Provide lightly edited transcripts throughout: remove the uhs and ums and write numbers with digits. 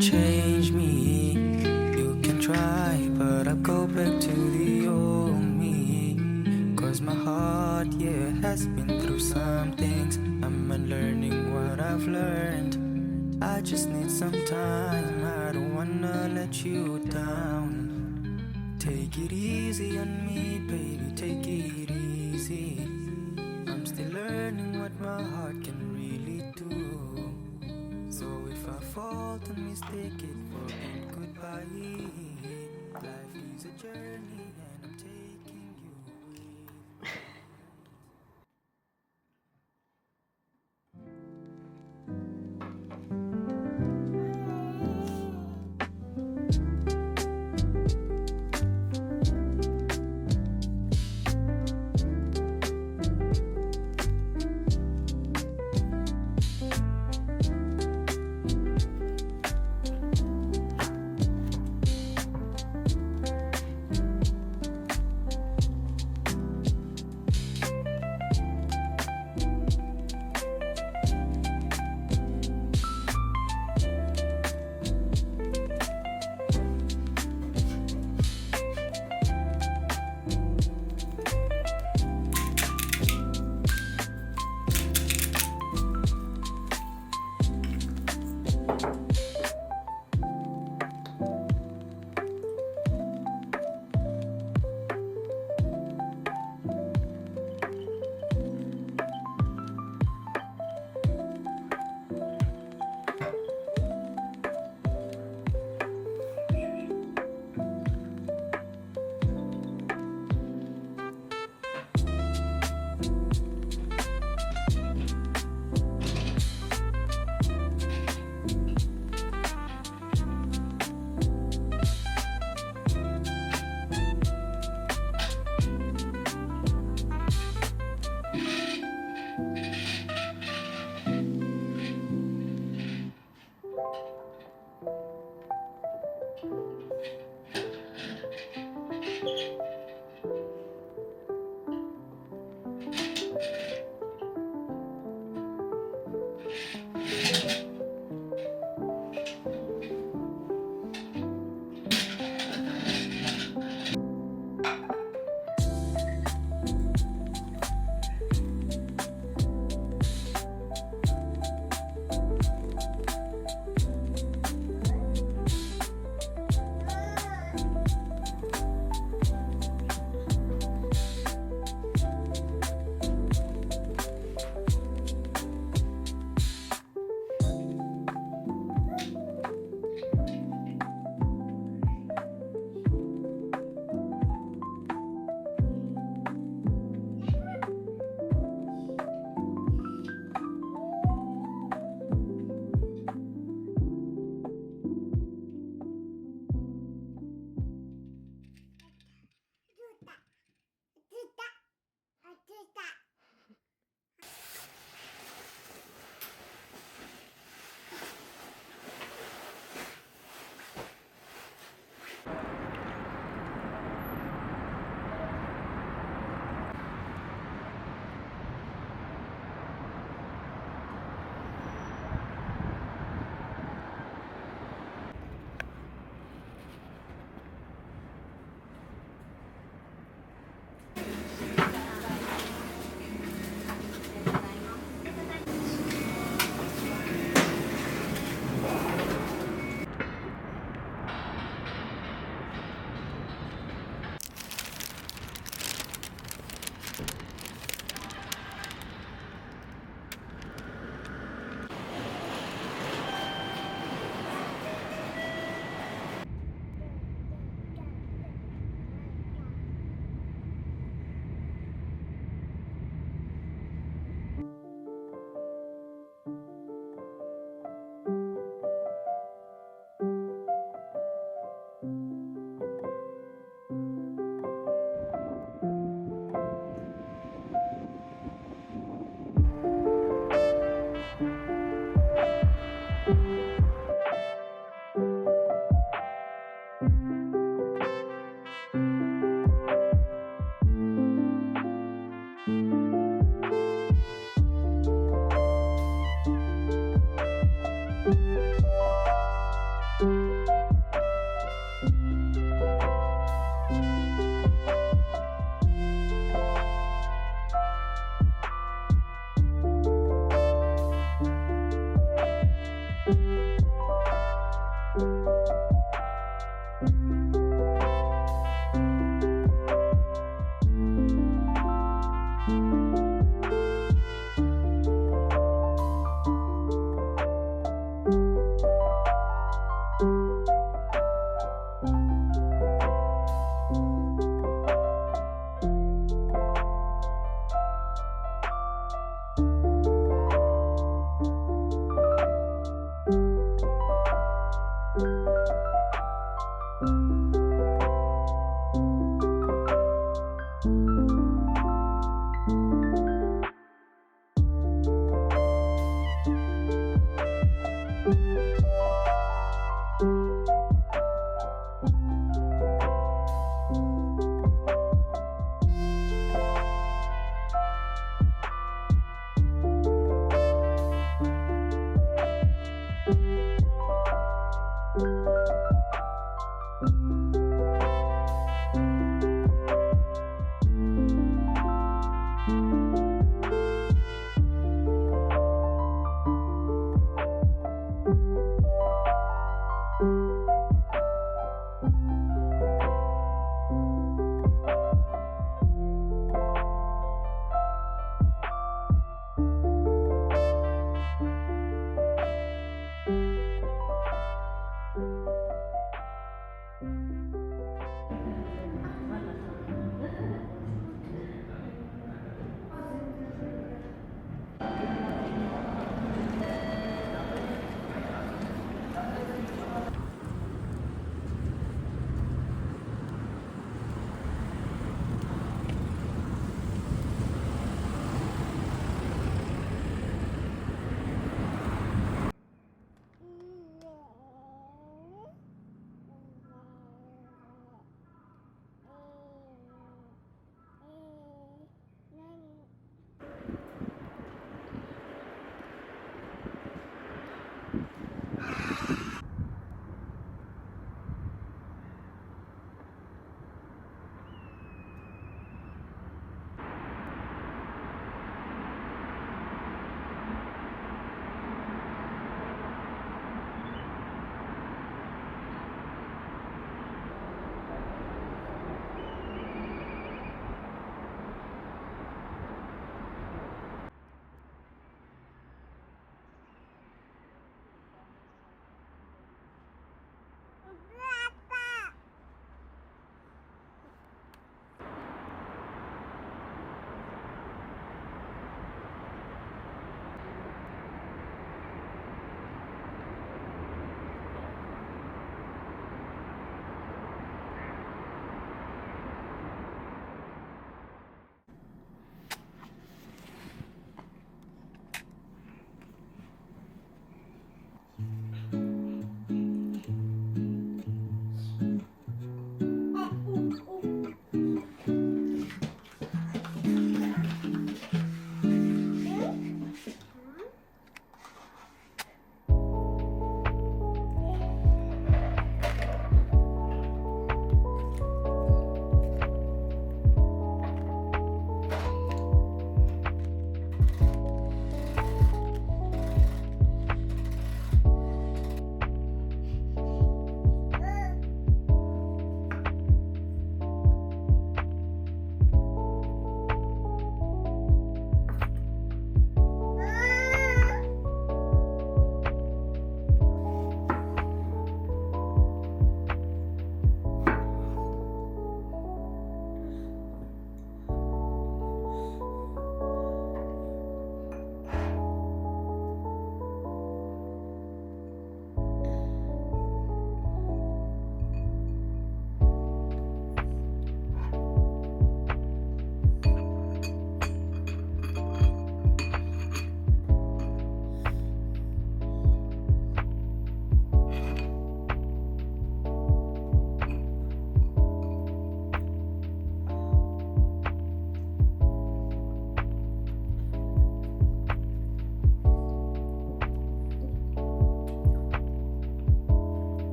change me. You can try, but I'll go back to the old me. Cause my heart, yeah, has been through some things. I'm unlearning what I've learned. I just need some time, I don't wanna let you down. Take it easy on me, baby, take it easy. I'm still learning what my heart can really do. So if I fall, then mistake it for a goodbye. Life is a journey and I'm taking you with.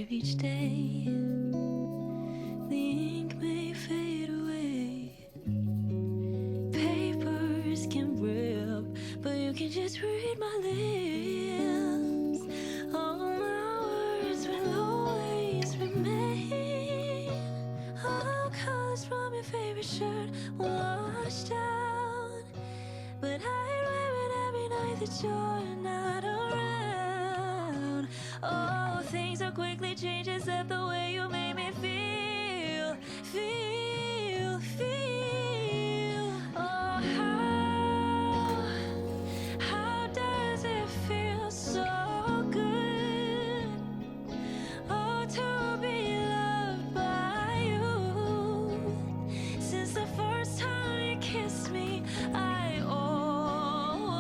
of each day. The ink may fade away, papers can rip, but you can just read my lips. All my words will always remain. All colors from your favorite shirt washed out, but I'd wear it every night that you're not around. Oh, things so quickly change except the way you make me feel, feel, feel. Oh, how does it feel so good? Oh, to be loved by you. Since the first time you kissed me, I always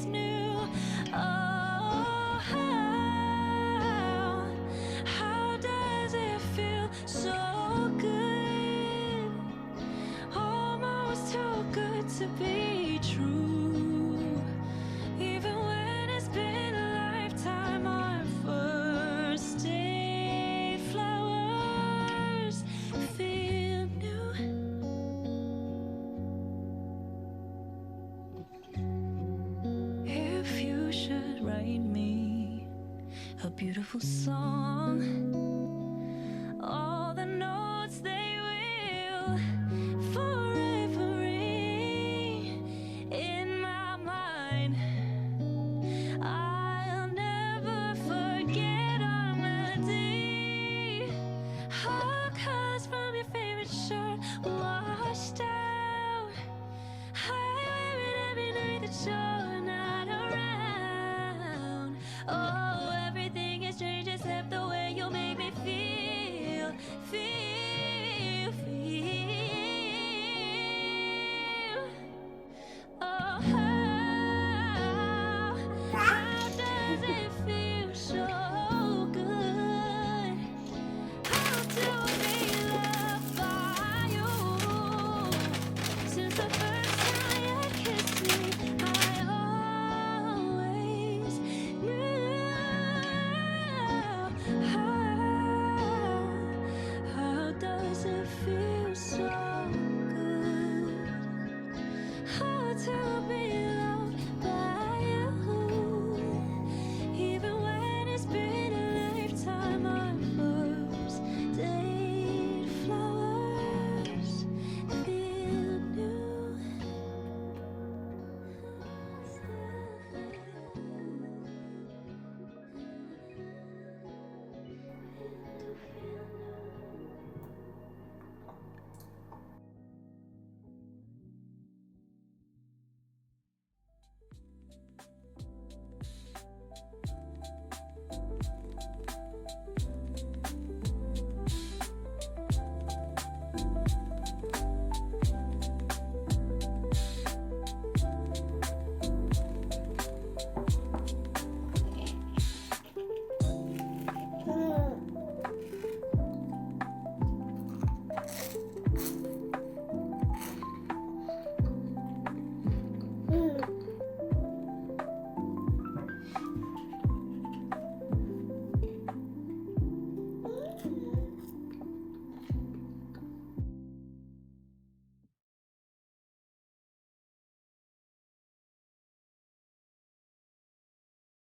knew. Oh, how does it feel so good? Almost too good to be true. Even when it's been a lifetime, our first date flowers feel new. If you should write me a beautiful song, all the notes they will forever ring in my mind. I'll never forget our melody. All colors from your favorite shirt washed out. I wear it every night that you're not around. Oh, everything has changed except the way you make me feel, feel.